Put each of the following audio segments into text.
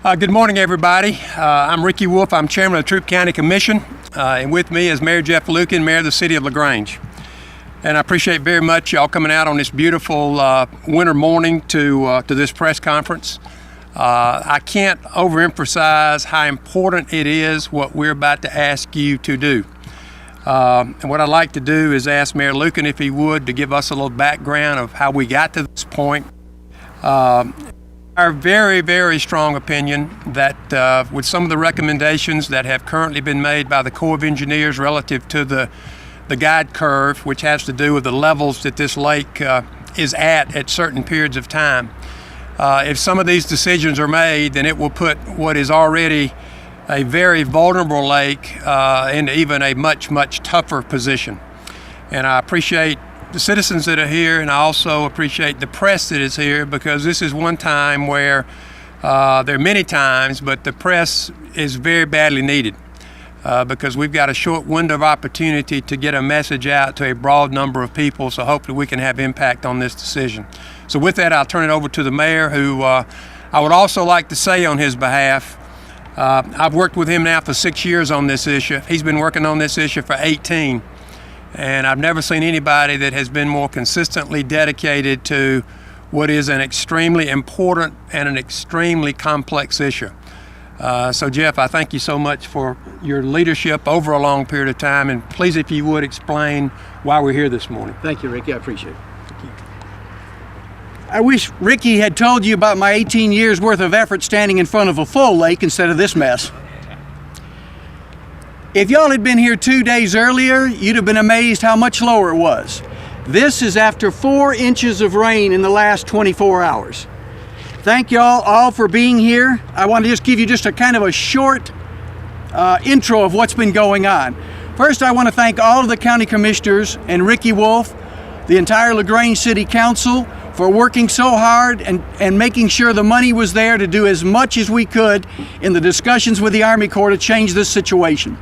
Good morning, everybody. I'm Ricky Wolf. I'm chairman of the Troup County Commission, and with me is Mayor Jeff Lucan, mayor of the city of LaGrange. And I appreciate very much y'all coming out on this beautiful winter morning to this press conference. I can't overemphasize how important it is what we're about to ask you to do. And what I'd like to do is ask Mayor Lucan, if he would, to give us a little background of how we got to this point. Our very, very strong opinion that with some of the recommendations that have currently been made by the Corps of Engineers relative to the guide curve, which has to do with the levels that this lake is at certain periods of time. If some of these decisions are made, then it will put what is already a very vulnerable lake into even a much, much tougher position. And I appreciate the citizens that are here, and I also appreciate the press that is here, because this is one time where there are many times, but the press is very badly needed because we've got a short window of opportunity to get a message out to a broad number of people, so hopefully we can have impact on this decision. So with that, I'll turn it over to the mayor, who I would also like to say on his behalf, I've worked with him now for 6 years on this issue. He's been working on this issue for 18. And I've never seen anybody that has been more consistently dedicated to what is an extremely important and an extremely complex issue. So Jeff, I thank you so much for your leadership over a long period of time, and please, if you would, explain why we're here this morning. Thank you, Ricky. I appreciate it. I wish Ricky had told you about my 18 years worth of effort standing in front of a full lake instead of this mess. If y'all had been here 2 days earlier, you'd have been amazed how much lower it was. This is after 4 inches of rain in the last 24 hours. Thank y'all all for being here. I want to just give you just a kind of a short intro of what's been going on. First, I want to thank all of the county commissioners and Ricky Wolf, the entire LaGrange City Council, for working so hard and making sure the money was there to do as much as we could in the discussions with the Army Corps to change this situation.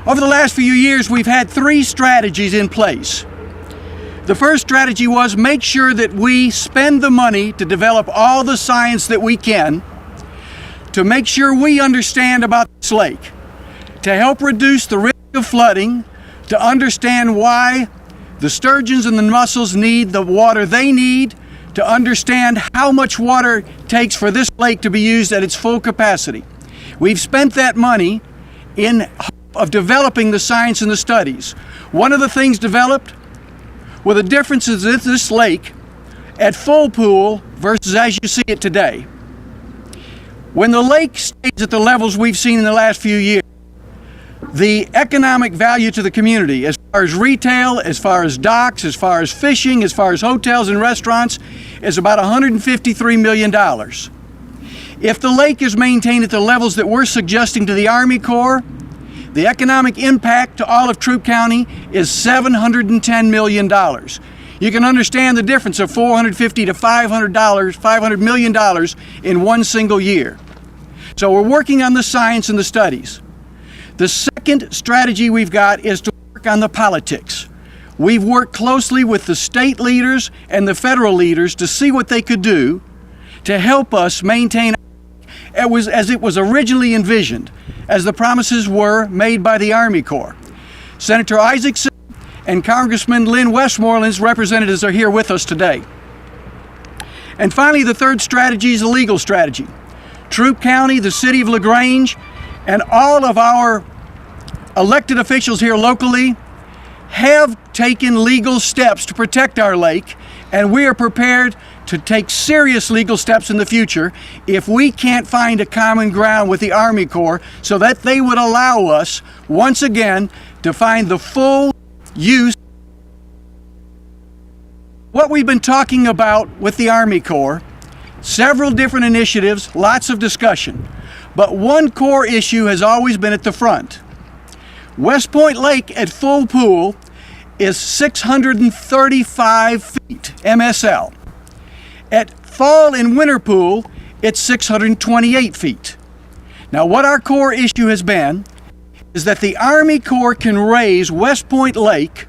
Over the last few years, we've had 3 strategies in place. The first strategy was make sure that we spend the money to develop all the science that we can to make sure we understand about this lake, to help reduce the risk of flooding, to understand why the sturgeons and the mussels need the water they need, to understand how much water it takes for this lake to be used at its full capacity. We've spent that money in of developing the science and the studies. One of the things developed were the differences in this lake at full pool versus as you see it today. When the lake stays at the levels we've seen in the last few years, the economic value to the community, as far as retail, as far as docks, as far as fishing, as far as hotels and restaurants, is about $153 million. If the lake is maintained at the levels that we're suggesting to the Army Corps, the economic impact to all of Troup County is $710 million. You can understand the difference of $450 to $500 million in one single year. So we're working on the science and the studies. The second strategy we've got is to work on the politics. We've worked closely with the state leaders and the federal leaders to see what they could do to help us maintain as it was originally envisioned, as the promises were made by the Army Corps. Senator Isaacson and Congressman Lynn Westmoreland's representatives are here with us today. And finally, the third strategy is the legal strategy. Troup County, the city of LaGrange, and all of our elected officials here locally have taken legal steps to protect our lake, and we are prepared to take serious legal steps in the future if we can't find a common ground with the Army Corps so that they would allow us, once again, to find the full use. What we've been talking about with the Army Corps, several different initiatives, lots of discussion, but one core issue has always been at the front. West Point Lake at full pool is 635 feet MSL. At fall and winter pool, it's 628 feet. Now, what our core issue has been is that the Army Corps can raise West Point Lake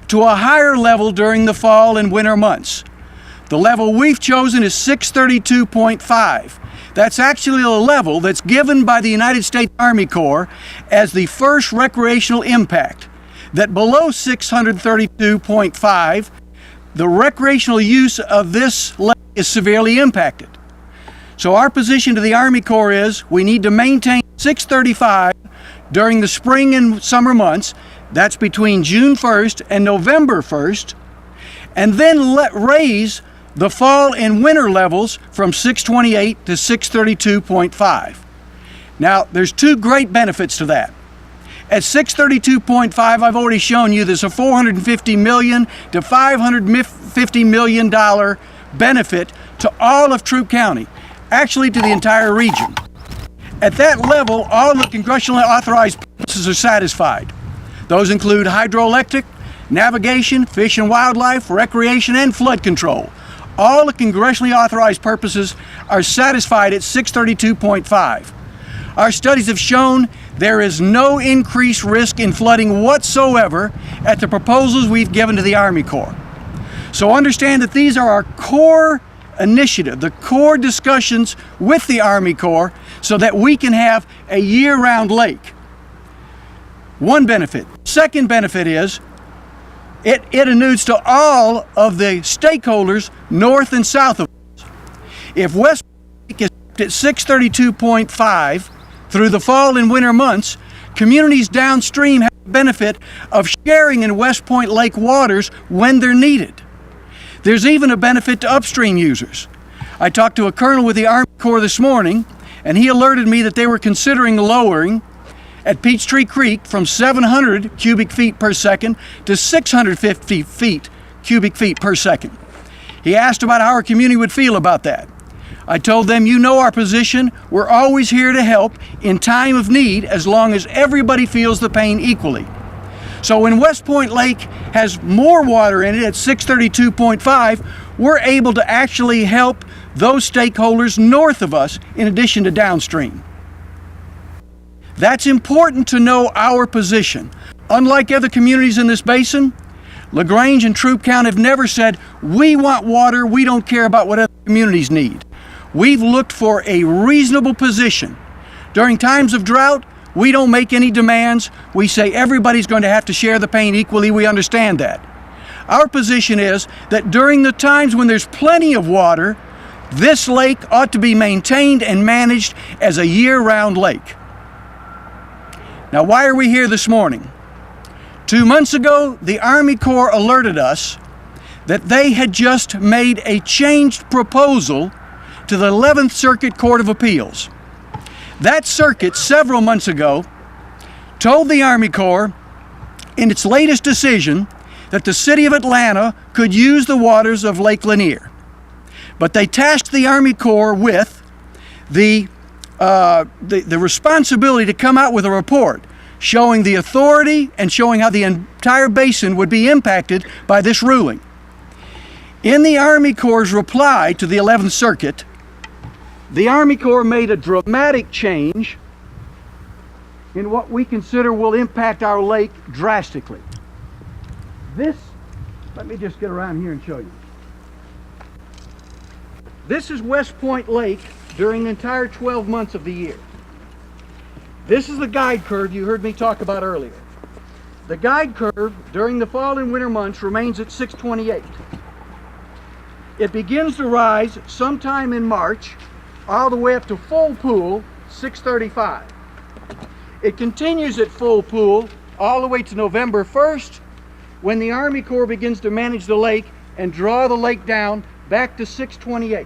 to a higher level during the fall and winter months. The level we've chosen is 632.5. That's actually a level that's given by the United States Army Corps as the first recreational impact, that below 632.5, the recreational use of this lake is severely impacted. So our position to the Army Corps is we need to maintain 635 during the spring and summer months. That's between June 1st and November 1st, and then raise the fall and winter levels from 628 to 632.5. Now, there's two great benefits to that. At 632.5, I've already shown you there's a $450 million to $550 million benefit to all of Troup County, actually to the entire region. At that level, all the congressionally authorized purposes are satisfied. Those include hydroelectric, navigation, fish and wildlife, recreation, and flood control. All the congressionally authorized purposes are satisfied at 632.5. Our studies have shown there is no increased risk in flooding whatsoever at the proposals we've given to the Army Corps. So understand that these are our core initiative, the core discussions with the Army Corps, so that we can have a year-round lake. One benefit. Second benefit is it alludes to all of the stakeholders north and south of us. If West Point Lake is at 632.5 through the fall and winter months, communities downstream have the benefit of sharing in West Point Lake waters when they're needed. There's even a benefit to upstream users. I talked to a colonel with the Army Corps this morning, and he alerted me that they were considering lowering at Peachtree Creek from 700 cubic feet per second to 650 cubic feet per second. He asked about how our community would feel about that. I told them, you know our position, we're always here to help in time of need as long as everybody feels the pain equally. So when West Point Lake has more water in it at 632.5, we're able to actually help those stakeholders north of us in addition to downstream. That's important to know our position. Unlike other communities in this basin, LaGrange and Troup County have never said, we want water, we don't care about what other communities need. We've looked for a reasonable position. During times of drought, we don't make any demands. We say everybody's going to have to share the pain equally. We understand that. Our position is that during the times when there's plenty of water, this lake ought to be maintained and managed as a year-round lake. Now, why are we here this morning? 2 months ago, the Army Corps alerted us that they had just made a changed proposal to the 11th Circuit Court of Appeals. That circuit, several months ago, told the Army Corps in its latest decision that the city of Atlanta could use the waters of Lake Lanier. But they tasked the Army Corps with the responsibility to come out with a report showing the authority and showing how the entire basin would be impacted by this ruling. In the Army Corps' reply to the 11th Circuit, the Army Corps made a dramatic change in what we consider will impact our lake drastically. Let me just get around here and show you. This is West Point Lake during the entire 12 months of the year. This is the guide curve you heard me talk about earlier. The guide curve during the fall and winter months remains at 628. It begins to rise sometime in March, all the way up to full pool, 635. It continues at full pool all the way to November 1st, when the Army Corps begins to manage the lake and draw the lake down back to 628.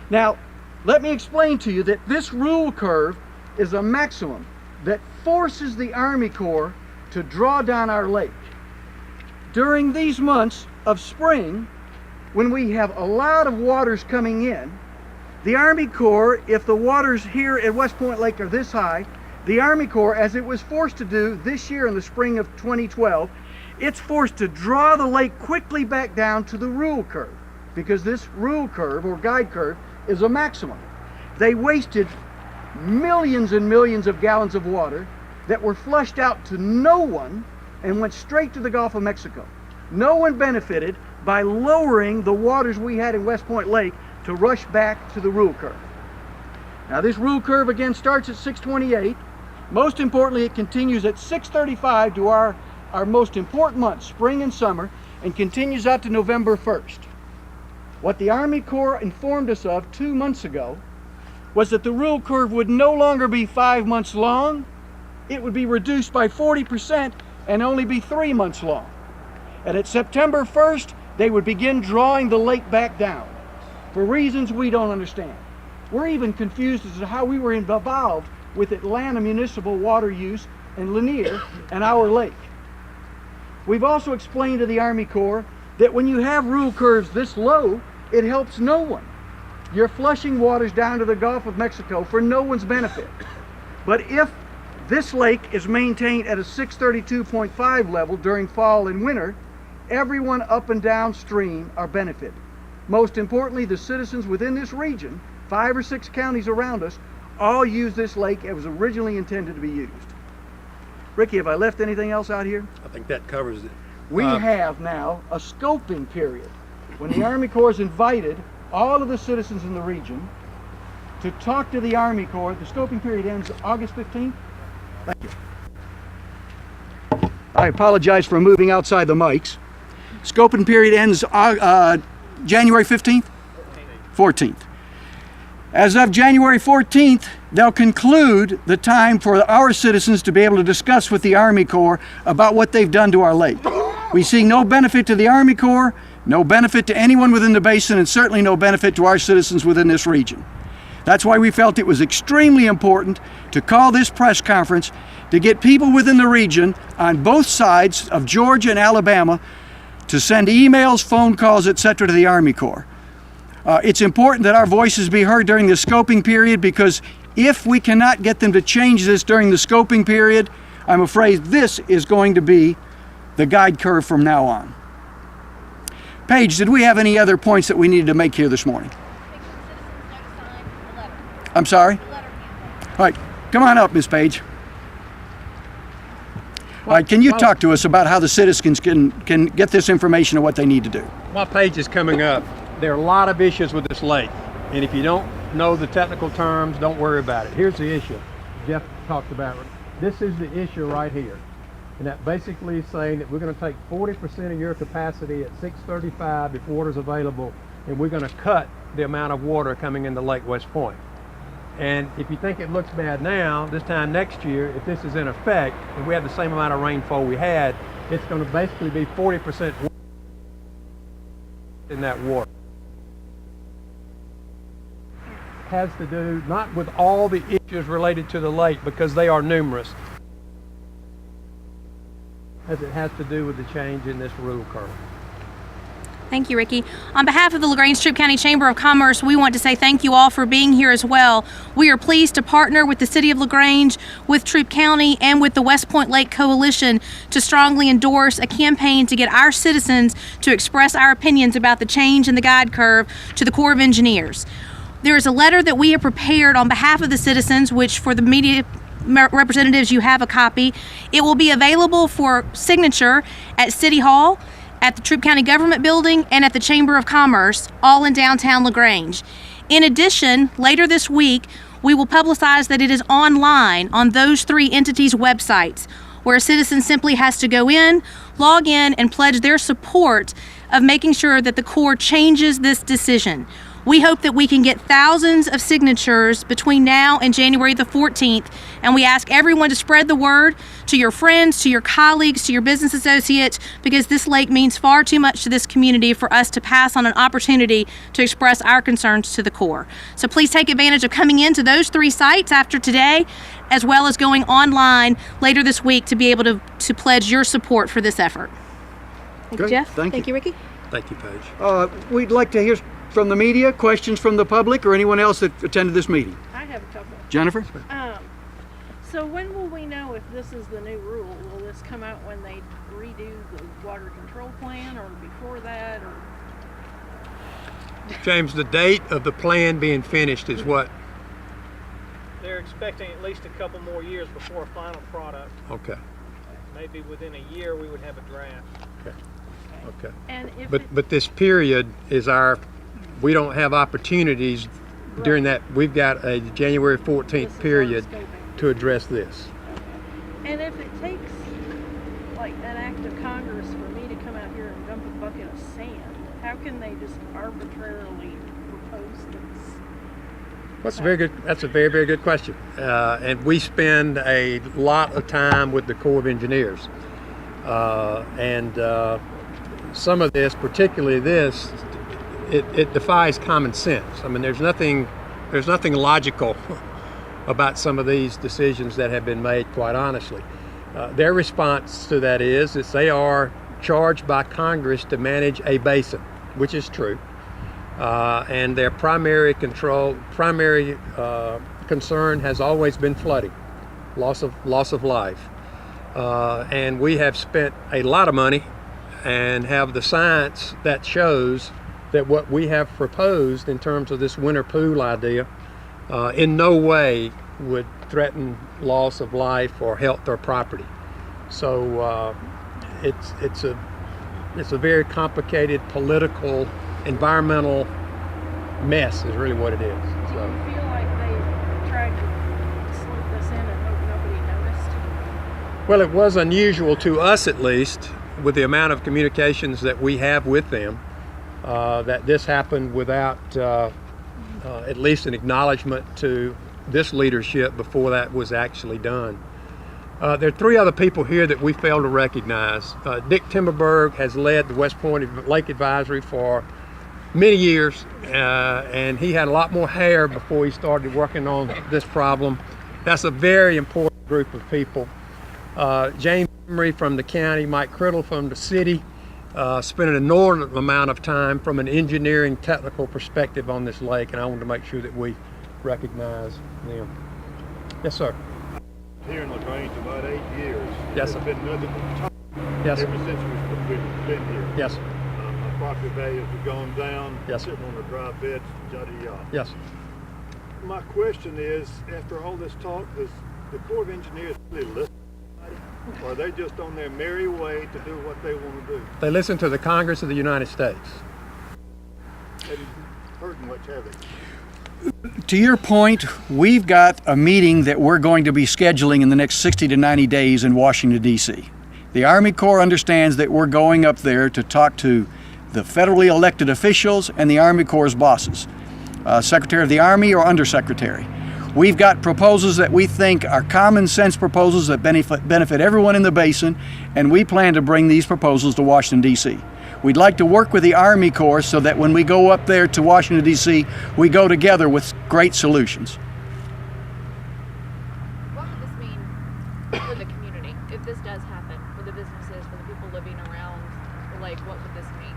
Now, let me explain to you that this rule curve is a maximum that forces the Army Corps to draw down our lake. During these months of spring, when we have a lot of waters coming in, the Army Corps, if the waters here at West Point Lake are this high, the Army Corps, as it was forced to do this year in the spring of 2012, it's forced to draw the lake quickly back down to the rule curve, because this rule curve or guide curve is a maximum. They wasted millions and millions of gallons of water that were flushed out to no one and went straight to the Gulf of Mexico. No one benefited by lowering the waters we had in West Point Lake to rush back to the rule curve. Now this rule curve again starts at 628. Most importantly, it continues at 635 to our most important months, spring and summer, and continues out to November 1st. What the Army Corps informed us of 2 months ago was that the rule curve would no longer be 5 months long, it would be reduced by 40% and only be 3 months long. And at September 1st, they would begin drawing the lake back down for reasons we don't understand. We're even confused as to how we were involved with Atlanta municipal water use and Lanier and our lake. We've also explained to the Army Corps that when you have rule curves this low, it helps no one. You're flushing waters down to the Gulf of Mexico for no one's benefit. But if this lake is maintained at a 632.5 level during fall and winter, everyone up and downstream are benefited. Most importantly, the citizens within this region, 5 or 6 counties around us, all use this lake as was originally intended to be used. Ricky, have I left anything else out here? I think that covers it. We have now a scoping period when the Army Corps has invited all of the citizens in the region to talk to the Army Corps. The scoping period ends August 15th. Thank you. I apologize for moving outside the mics. Scoping period ends January 15th? 14th. As of January 14th, they'll conclude the time for our citizens to be able to discuss with the Army Corps about what they've done to our lake. We see no benefit to the Army Corps, no benefit to anyone within the basin, and certainly no benefit to our citizens within this region. That's why we felt it was extremely important to call this press conference to get people within the region on both sides of Georgia and Alabama to send emails, phone calls, etc. to the Army Corps. It's important that our voices be heard during the scoping period, because if we cannot get them to change this during the scoping period, I'm afraid this is going to be the guide curve from now on. Paige, did we have any other points that we needed to make here this morning? I'm sorry? All right, come on up, Ms. Paige. All right, can you talk to us about how the citizens can get this information and what they need to do? While Paige is coming up, there are a lot of issues with this lake, and if you don't know the technical terms, don't worry about it. Here's the issue Jeff talked about. This is the issue right here, and that basically is saying that we're going to take 40% of your capacity at 635 if water's available, and we're going to cut the amount of water coming into Lake West Point. And if you think it looks bad now, this time next year, if this is in effect and we have the same amount of rainfall we had, it's going to basically be 40% in that water. Has to do not with all the issues related to the lake, because they are numerous, as it has to do with the change in this rule curve. Thank you, Ricky. On behalf of the LaGrange Troup County Chamber of Commerce, we want to say thank you all for being here as well. We are pleased to partner with the City of LaGrange, with Troup County, and with the West Point Lake Coalition to strongly endorse a campaign to get our citizens to express our opinions about the change in the guide curve to the Corps of Engineers. There is a letter that we have prepared on behalf of the citizens, which for the media representatives, you have a copy. It will be available for signature at City Hall, at the Troup County Government Building, and at the Chamber of Commerce, all in downtown LaGrange. In addition, later this week, we will publicize that it is online on those 3 entities' websites, where a citizen simply has to go in, log in, and pledge their support of making sure that the Corps changes this decision. We hope that we can get thousands of signatures between now and January the 14th, and we ask everyone to spread the word to your friends, to your colleagues, to your business associates, because this lake means far too much to this community for us to pass on an opportunity to express our concerns to the Corps. So please take advantage of coming into those 3 sites after today, as well as going online later this week to be able to pledge your support for this effort. Thank you, Jeff. Thank you, Ricky. Thank you, Paige. We'd like to hear from the media, questions from the public, or anyone else that attended this meeting. I have a couple. Jennifer? So when will we know if this is the new rule? Will this come out when they redo the water control plan, or before that, or? James, the date of the plan being finished is what? They're expecting at least a couple more years before a final product. Okay. Maybe within a year we would have a draft. Okay. Okay. And if But this period is our we don't have opportunities during that. We've got a January 14th period to address this. And if it takes like an act of Congress for me to come out here and dump a bucket of sand, how can they just arbitrarily propose this? That's a very, very good question. And we spend a lot of time with the Corps of Engineers. And some of this, particularly this, it defies common sense. I mean, there's nothing logical about some of these decisions that have been made, quite honestly. Their response to that is they are charged by Congress to manage a basin, which is true. And their primary concern has always been flooding, loss of life. And we have spent a lot of money and have the science that shows that what we have proposed in terms of this winter pool idea in no way would threaten loss of life or health or property. So it's a very complicated political, environmental mess is really what it is. Do you feel like they tried to slip this in and hope nobody noticed? Well, it was unusual to us, at least, with the amount of communications that we have with them, that this happened without at least an acknowledgement to this leadership before that was actually done. There are three other people here that we fail to recognize. Dick Timberberg has led the West Point Lake Advisory for many years, and he had a lot more hair before he started working on this problem. That's a very important group of people. James Emery from the county, Mike Criddle from the city, spent an inordinate amount of time from an engineering technical perspective on this lake, and I wanted to make sure that we recognize them. Yes, sir. Here in LaGrange about 8 years. Yes, sir. There's been nothing but talk Yes, ever sir. since we've been here. Yes, My property values have gone down. Yes. Sitting on the dry beds, yada yada. yes. My question is, after all this talk, does the Corps of Engineers really listen to anybody? Or are they just on their merry way to do what they want to do? They listen to the Congress of the United States. Hadn't heard much, have they? To your point, we've got a meeting that we're going to be scheduling in the next 60 to 90 days in Washington, D.C. The Army Corps understands that we're going up there to talk to the federally elected officials and the Army Corps' bosses, Secretary of the Army or Undersecretary. We've got proposals that we think are common sense proposals that benefit everyone in the basin, and we plan to bring these proposals to Washington, D.C. We'd like to work with the Army Corps so that when we go up there to Washington, D.C., we go together with great solutions. What would this mean for the community if this does happen, for the businesses, for the people living around the lake? What would this mean?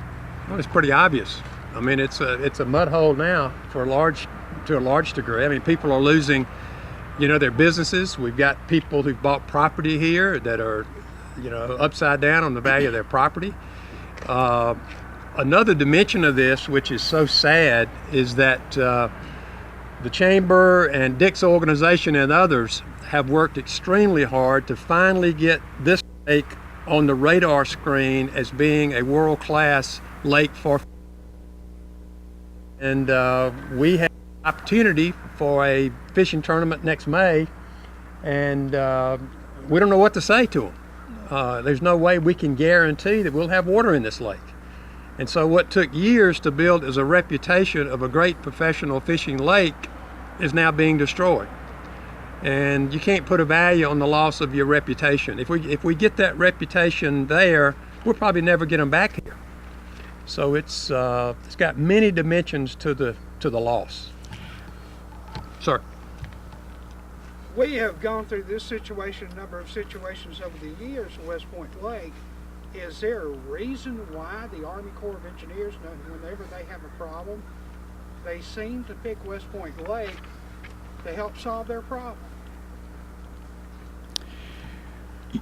Well, it's pretty obvious. I mean, it's a mud hole now to a large degree. I mean, people are losing, their businesses. We've got people who've bought property here that are, upside down on the value of their property. Another dimension of this, which is so sad, is that the Chamber and Dick's organization and others have worked extremely hard to finally get this lake on the radar screen as being a world-class lake for. And we have an opportunity for a fishing tournament next May, and we don't know what to say to them. There's no way we can guarantee that we'll have water in this lake. And so what took years to build as a reputation of a great professional fishing lake is now being destroyed. And you can't put a value on the loss of your reputation. If we get that reputation there, we'll probably never get them back here. So it's got many dimensions to the loss. Sir. We have gone through this situation, a number of situations over the years in West Point Lake. Is there a reason why the Army Corps of Engineers, whenever they have a problem, they seem to pick West Point Lake to help solve their problem?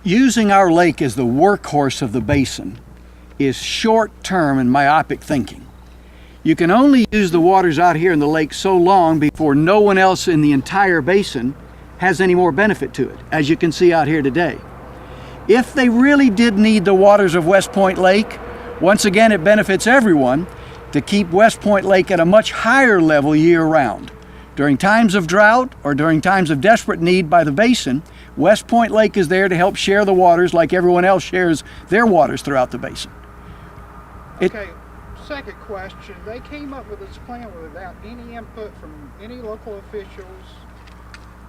Using our lake as the workhorse of the basin is short-term and myopic thinking. You can only use the waters out here in the lake so long before no one else in the entire basin has any more benefit to it, as you can see out here today. If they really did need the waters of West Point Lake, once again it benefits everyone. to keep West Point Lake at a much higher level year-round. During times of drought or during times of desperate need by the basin, West Point Lake is there to help share the waters like everyone else shares their waters throughout the basin. Okay, second question. They came up with this plan without any input from any local officials.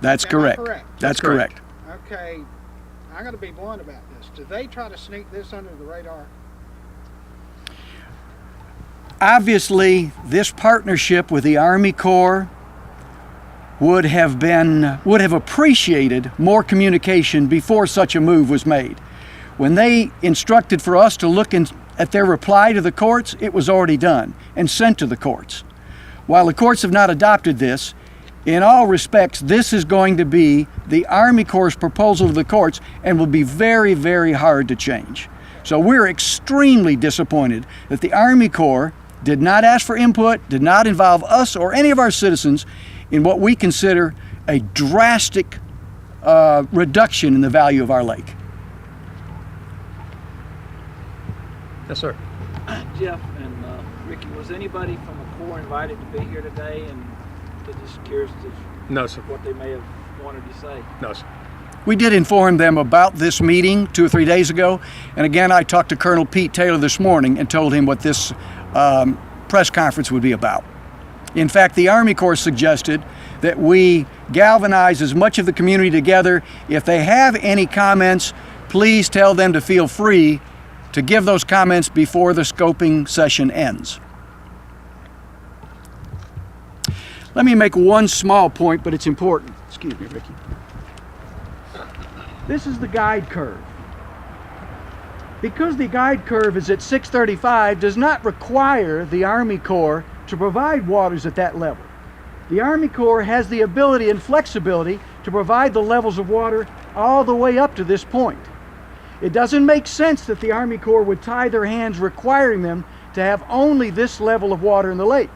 That's Am I correct. correct? That's correct. Okay, I'm going to be blunt about this. Did they try to sneak this under the radar? Obviously, this partnership with the Army Corps would have appreciated more communication before such a move was made. When they instructed for us to look at their reply to the courts, it was already done and sent to the courts. While the courts have not adopted this, in all respects, this is going to be the Army Corps' proposal to the courts and will be very, very hard to change. So we're extremely disappointed that the Army Corps did not ask for input, did not involve us or any of our citizens in what we consider a drastic reduction in the value of our lake. Yes, sir. Jeff and Ricky, was anybody from the Corps invited to be here today? And just curious to No, sir. what they may have wanted to say. No, sir. We did inform them about this meeting 2 or 3 days ago. And again, I talked to Colonel Pete Taylor this morning and told him what this press conference would be about. In fact, the Army Corps suggested that we galvanize as much of the community together. If they have any comments, please tell them to feel free to give those comments before the scoping session ends. Let me make one small point, but it's important. Excuse me, Ricky. This is the guide curve. Because the guide curve is at 635 does not require the Army Corps to provide waters at that level. The Army Corps has the ability and flexibility to provide the levels of water all the way up to this point. It doesn't make sense that the Army Corps would tie their hands requiring them to have only this level of water in the lake.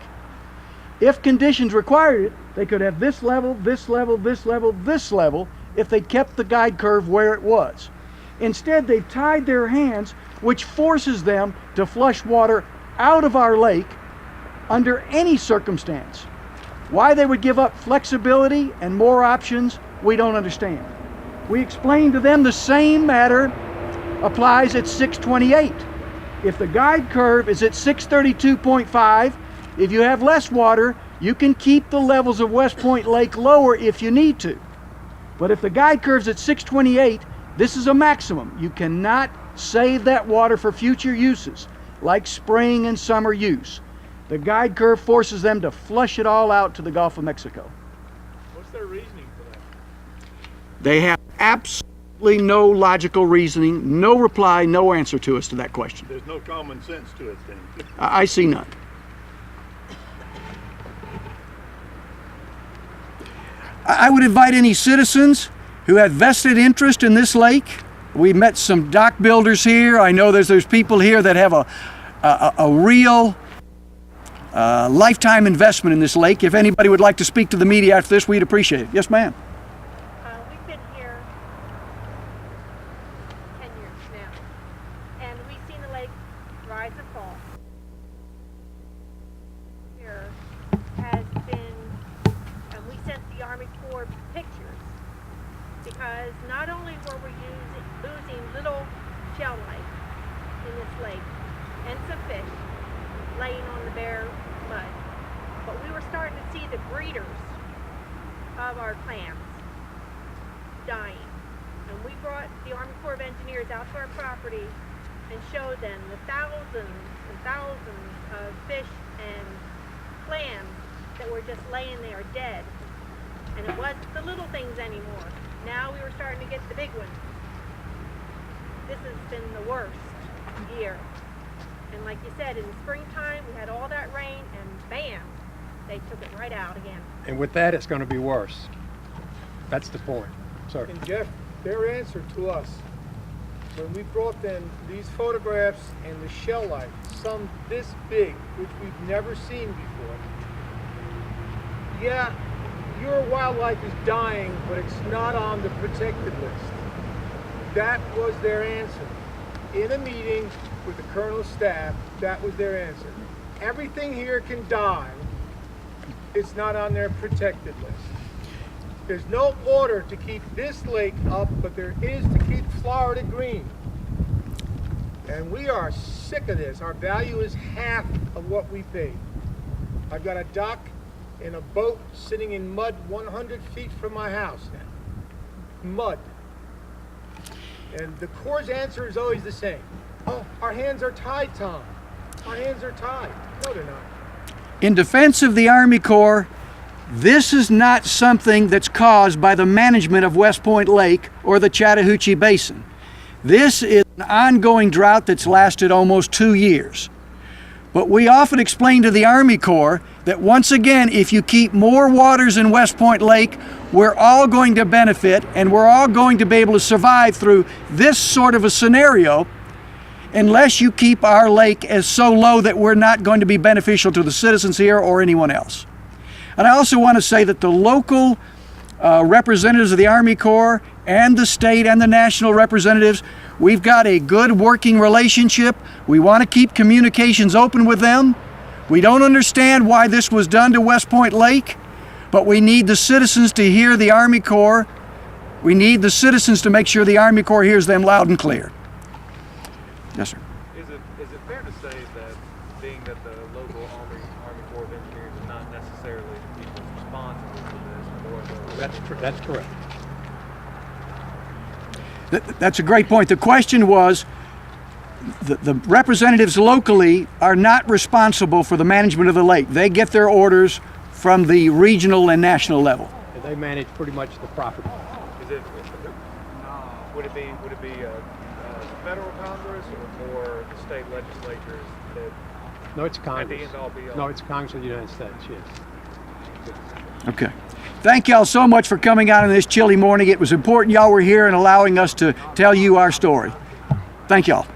If conditions required it, they could have this level, this level, this level, this level, if they kept the guide curve where it was. Instead, they've tied their hands, which forces them to flush water out of our lake under any circumstance. Why they would give up flexibility and more options, we don't understand. We explained to them the same matter applies at 628. If the guide curve is at 632.5, if you have less water, you can keep the levels of West Point Lake lower if you need to. But if the guide curve's at 628, this is a maximum. You cannot save that water for future uses, like spring and summer use. The guide curve forces them to flush it all out to the Gulf of Mexico. What's their reasoning for that? They have absolutely no logical reasoning, no reply, no answer to us to that question. There's no common sense to it then. I see none. I would invite any citizens who have vested interest in this lake. We met some dock builders here. I know there's people here that have a real lifetime investment in this lake. If anybody would like to speak to the media after this, we'd appreciate it. Yes, ma'am. We've been here 10 years now, and we've seen the lake rise and fall. Here has been, and we sent the Army Corps pictures, because not only were we losing little shell life in this lake and some fish laying on the bare mud, but we were starting to see the breeders of our clams dying. And we brought the Army Corps of Engineers out to our property and showed them the thousands and thousands of fish and clams that were just laying there dead. And it wasn't the little things anymore. Now we were starting to get the big ones. This has been the worst year. And like you said, in the springtime, we had all that rain, and bam, they took it right out again. And with that, it's going to be worse. That's the point. Sir. And Jeff, their answer to us, when we brought them these photographs and the shell life, some this big, which we've never seen before, yeah, your wildlife is dying, but it's not on the protected list. That was their answer. In a meeting with the colonel's staff, that was their answer. everything here can die, it's not on their protected list. There's no order to keep this lake up, but there is to keep Florida green. And we are sick of this. Our value is half of what we pay. I've got a dock and a boat sitting in mud 100 feet from my house now. Mud. And the Corps' answer is always the same. Oh, our hands are tied, Tom. Our hands are tied. No, they're not. In defense of the Army Corps, this is not something that's caused by the management of West Point Lake or the Chattahoochee Basin. This is an ongoing drought that's lasted almost 2 years. But we often explain to the Army Corps that once again, if you keep more waters in West Point Lake, we're all going to benefit and we're all going to be able to survive through this sort of a scenario unless you keep our lake as so low that we're not going to be beneficial to the citizens here or anyone else. And I also want to say that the local representatives of the Army Corps and the state and the national representatives, we've got a good working relationship. We want to keep communications open with them. We don't understand why this was done to West Point Lake, but we need the citizens to hear the Army Corps. We need the citizens to make sure the Army Corps hears them loud and clear. Yes, sir. Is it fair to say that being that the local Army Corps of Engineers is not necessarily the people responsible for this, That's correct. That's a great point. The question was, the representatives locally are not responsible for the management of the lake. They get their orders from the regional and national level. And they manage pretty much the property. Would it be federal Congress or more the state legislatures that? No, it's Congress. At the end all be all? No, it's Congress of the United States, yes. Okay. Thank y'all so much for coming out on this chilly morning. It was important y'all were here and allowing us to tell you our story. Thank y'all.